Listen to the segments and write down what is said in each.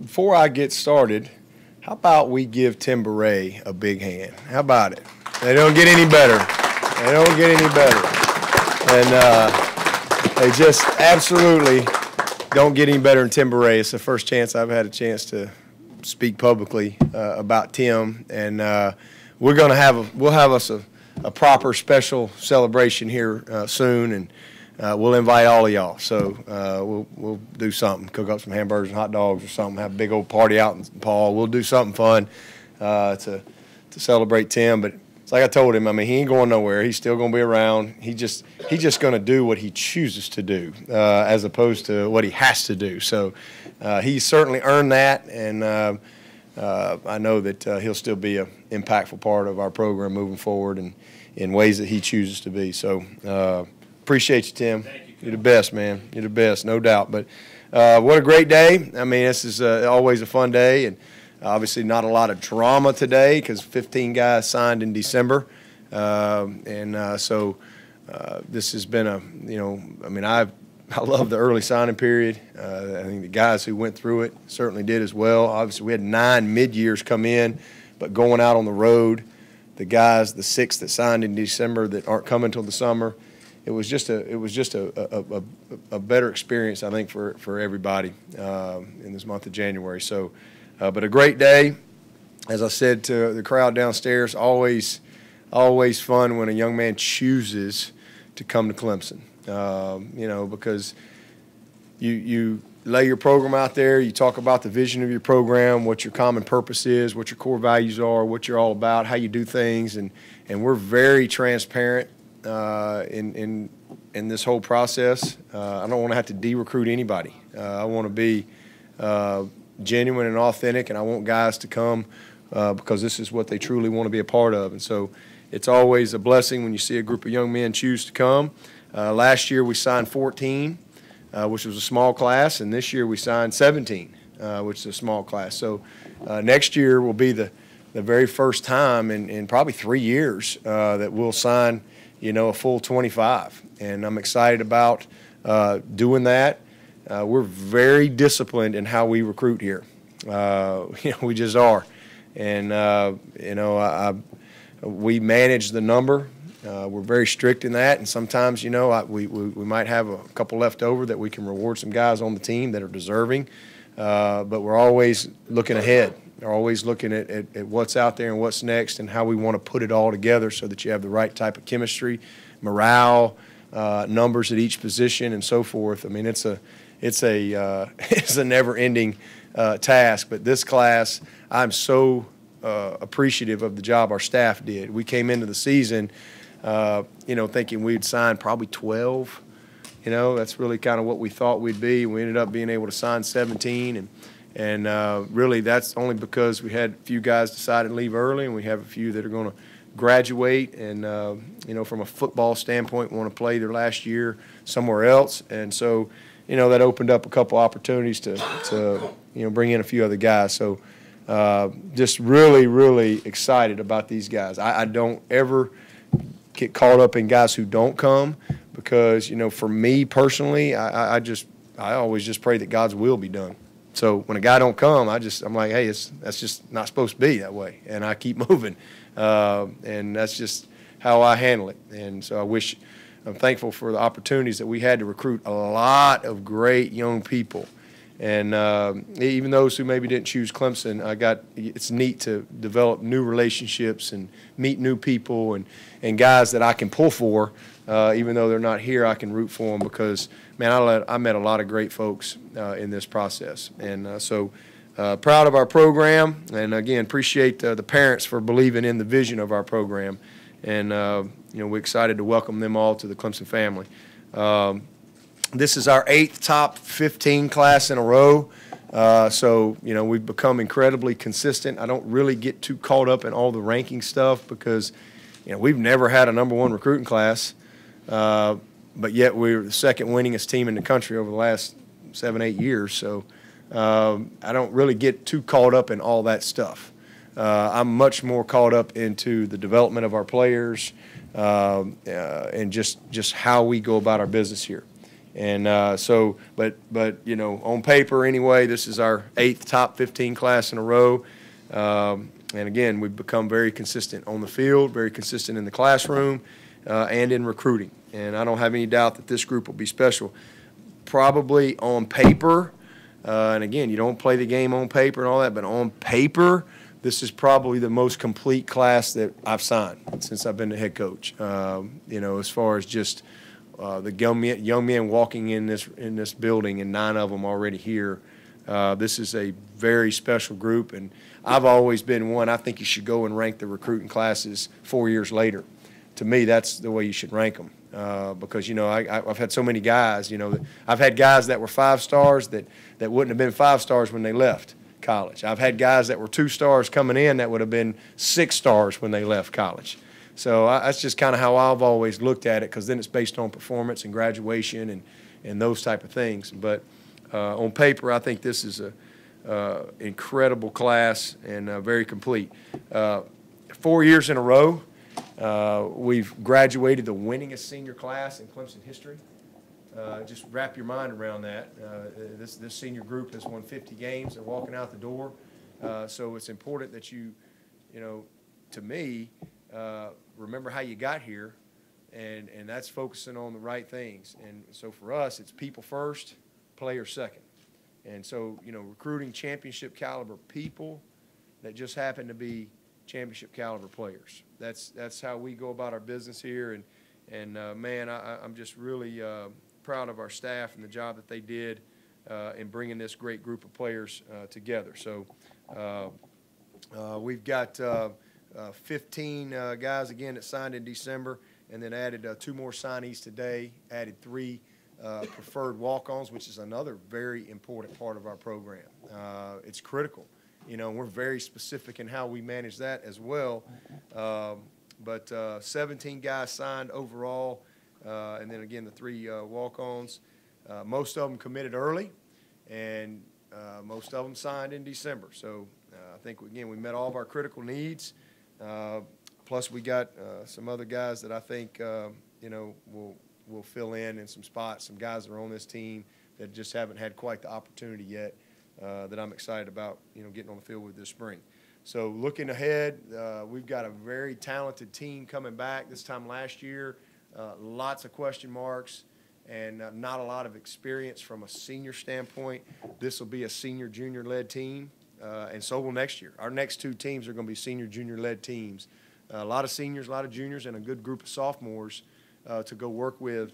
before I get started, how about we give Tim Beret a big hand? How about it? They don't get any better. They don't get any better. And they just absolutely don't get any better than Tim Beret. It's the first chance I've had a chance to speak publicly about Tim, and we'll have us a proper special celebration here soon, and we'll invite all of y'all. So we'll do something, cook up some hamburgers and hot dogs or something, have a big old party out in Paul. We'll do something fun to celebrate Tim. But it's like I told him, I mean, he ain't going nowhere. He's still going to be around. He's just going to do what he chooses to do as opposed to what he has to do. So he's certainly earned that, and I know that he'll still be an impactful part of our program moving forward and in ways that he chooses to be. So appreciate you, Tim. Thank you. You're the best, man. You're the best, no doubt. But what a great day. I mean, this is always a fun day, and obviously not a lot of drama today because 15 guys signed in December. So this has been I love the early signing period. I think the guys who went through it certainly did as well. Obviously, we had 9 mid-years come in, but going out on the road, the guys, the 6 that signed in December that aren't coming till the summer, it was just a better experience, I think, for everybody in this month of January. So, but a great day. As I said to the crowd downstairs, always fun when a young man chooses to come to Clemson. Because you lay your program out there, you talk about the vision of your program, what your common purpose is, what your core values are, what you're all about, how you do things, and we're very transparent in this whole process. I don't want to have to de-recruit anybody. I want to be genuine and authentic, and I want guys to come because this is what they truly want to be a part of. And so it's always a blessing when you see a group of young men choose to come. Last year we signed 14, which was a small class, and this year we signed 17, which is a small class. So next year will be the very first time in probably 3 years that we'll sign, a full 25. And I'm excited about doing that. We're very disciplined in how we recruit here. We just are. And, we manage the number. We're very strict in that, and sometimes, we might have a couple left over that we can reward some guys on the team that are deserving, but we're always looking ahead. We're always looking at what's out there and what's next and how we want to put it all together so that you have the right type of chemistry, morale, numbers at each position, and so forth. I mean, it's a never-ending task, but this class, I'm so appreciative of the job our staff did. We came into the season thinking we'd sign probably 12. That's really kind of what we thought we'd be. We ended up being able to sign 17, and really that's only because we had a few guys decide to leave early, and we have a few that are going to graduate and, from a football standpoint, want to play their last year somewhere else. And so, that opened up a couple opportunities to bring in a few other guys. So just really, really excited about these guys. I don't ever get caught up in guys who don't come because, for me personally, I always just pray that God's will be done. So when a guy don't come, I'm like, hey, that's just not supposed to be that way, and I keep moving, and that's just how I handle it. And so I'm thankful for the opportunities that we had to recruit a lot of great young people. And even those who maybe didn't choose Clemson, it's neat to develop new relationships and meet new people and guys that I can pull for, even though they're not here. I can root for them because, man, I met a lot of great folks in this process. And so proud of our program, and again, appreciate the parents for believing in the vision of our program. And we're excited to welcome them all to the Clemson family. This is our 8th top 15 class in a row. So we've become incredibly consistent. I don't really get too caught up in all the ranking stuff because, we've never had a number 1 recruiting class, but yet we're the second winningest team in the country over the last 7-8 years. So I don't really get too caught up in all that stuff. I'm much more caught up into the development of our players and just how we go about our business here. And but you know, on paper anyway, this is our 8th top 15 class in a row. And again, we've become very consistent on the field, very consistent in the classroom, and in recruiting. And I don't have any doubt that this group will be special. Probably on paper, and again, you don't play the game on paper and all that, but on paper, this is probably the most complete class that I've signed since I've been the head coach. You know, as far as just the young men walking in this building, and 9 of them already here. This is a very special group, and I've always been one. I think you should go and rank the recruiting classes 4 years later. To me, that's the way you should rank them, because you know I've had so many guys. You know, I've had guys that were 5 stars that wouldn't have been 5 stars when they left college. I've had guys that were 2 stars coming in that would have been 6 stars when they left college. So that's just kind of how I've always looked at it, because then it's based on performance and graduation and those type of things. But on paper, I think this is a incredible class and very complete. 4 years in a row, we've graduated the winningest senior class in Clemson history. Just wrap your mind around that. This senior group has won 50 games. They're walking out the door. So it's important that you know, to me, remember how you got here, and that's focusing on the right things. And so for us, it's people first, players second. And so, you know, recruiting championship caliber people that just happen to be championship caliber players. That's how we go about our business here. And man, I'm just really proud of our staff and the job that they did in bringing this great group of players together. So we've got 15 guys again that signed in December, and then added 2 more signees today, added 3 preferred walk-ons, which is another very important part of our program. It's critical. You know, we're very specific in how we manage that as well. But 17 guys signed overall, and then again the 3 walk-ons. Most of them committed early, and most of them signed in December. So I think, again, we met all of our critical needs. Plus, we got some other guys that I think you know, will fill in some spots. Some guys that are on this team that just haven't had quite the opportunity yet, that I'm excited about, you know, getting on the field with this spring. So looking ahead, we've got a very talented team coming back. This time last year, lots of question marks and not a lot of experience from a senior standpoint. This will be a senior junior-led team, and so will next year. Our next 2 teams are going to be senior junior-led teams. A lot of seniors, a lot of juniors, and a good group of sophomores to go work with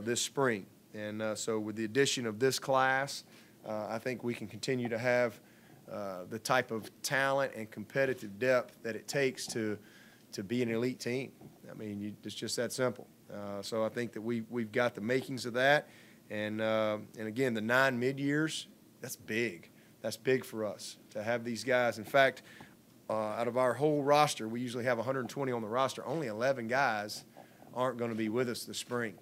this spring. And so with the addition of this class, I think we can continue to have the type of talent and competitive depth that it takes to be an elite team. I mean, it's just that simple. So I think that we've got the makings of that. And again, the 9 mid-years, that's big. That's big for us to have these guys. In fact, out of our whole roster, we usually have 120 on the roster. Only 11 guys aren't going to be with us this spring.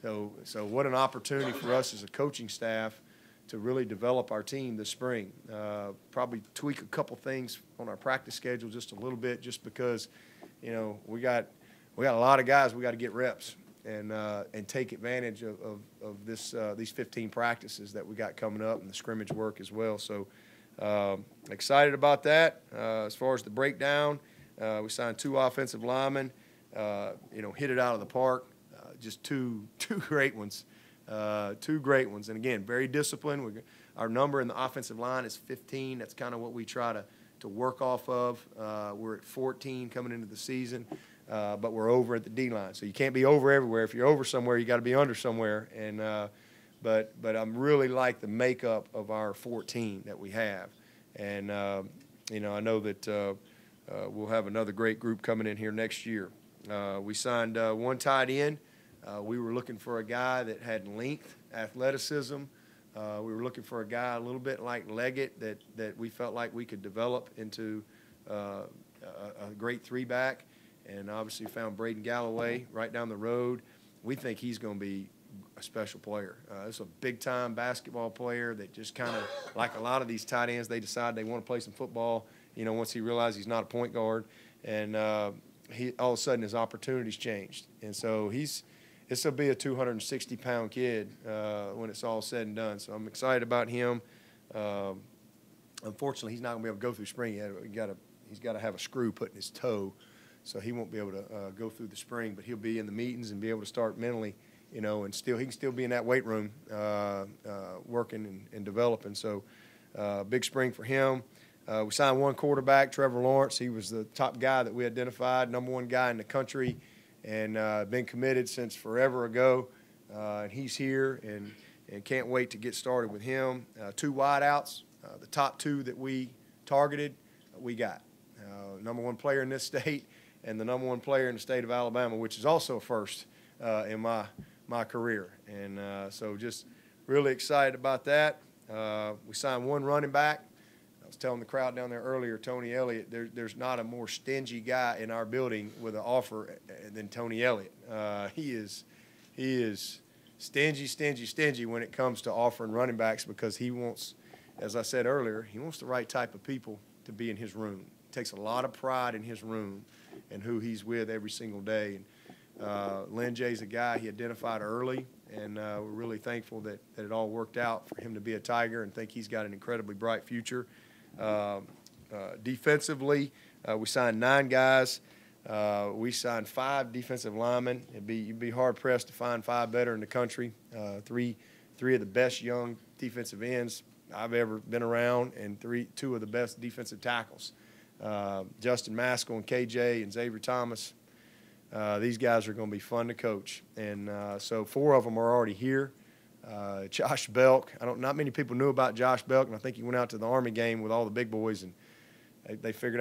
So what an opportunity for us as a coaching staff to really develop our team this spring. Probably tweak a couple things on our practice schedule just a little bit, just because, you know, we got a lot of guys we got to get reps and take advantage of these 15 practices that we got coming up, and the scrimmage work as well. So excited about that. As far as the breakdown, we signed 2 offensive linemen. You know, hit it out of the park. Just two great ones. 2 great ones. And again, very disciplined. Our number in the offensive line is 15. That's kind of what we try to work off of. We're at 14 coming into the season, but we're over at the D-line. So you can't be over everywhere. If you're over somewhere, you got to be under somewhere. And but I'm really like the makeup of our 14 that we have. And you know, I know that we'll have another great group coming in here next year. We signed 1 tight end. We were looking for a guy that had length, athleticism. We were looking for a guy a little bit like Leggett that we felt like we could develop into a great 3-back. And obviously found Braden Galloway right down the road. We think he's going to be a special player. It's a big-time basketball player that just kind of, like a lot of these tight ends, they decide they want to play some football, you know, once he realizes he's not a point guard. And he all of a sudden his opportunities changed. And so he's this will be a 260-pound kid when it's all said and done. So I'm excited about him. Unfortunately, he's not going to be able to go through spring yet. He's got to have a screw put in his toe, so he won't be able to go through the spring. But he'll be in the meetings and be able to start mentally, and he can still be in that weight room working and developing. So big spring for him. We signed one quarterback, Trevor Lawrence. He was the top guy that we identified, #1 guy in the country, and been committed since forever ago. And he's here and can't wait to get started with him. 2 wideouts, the top 2 that we targeted, we got. #1 player in this state and the #1 player in the state of Alabama, which is also a first in my career. And so just really excited about that. We signed 1 running back. I was telling the crowd down there earlier, Tony Elliott, there's not a more stingy guy in our building with an offer than Tony Elliott. He is stingy when it comes to offering running backs, because he wants, as I said earlier, he wants the right type of people to be in his room. He takes a lot of pride in his room and who he's with every single day. And Lynn Jay's a guy he identified early, and we're really thankful that it all worked out for him to be a Tiger, and think he's got an incredibly bright future. Defensively, we signed 9 guys. We signed 5 defensive linemen. You'd be hard-pressed to find 5 better in the country. Three of the best young defensive ends I've ever been around, and 2 of the best defensive tackles. Justin Maskell and KJ and Xavier Thomas. These guys are going to be fun to coach. And so 4 of them are already here. Josh Belk. Not many people knew about Josh Belk, and I think he went out to the Army game with all the big boys, and they figured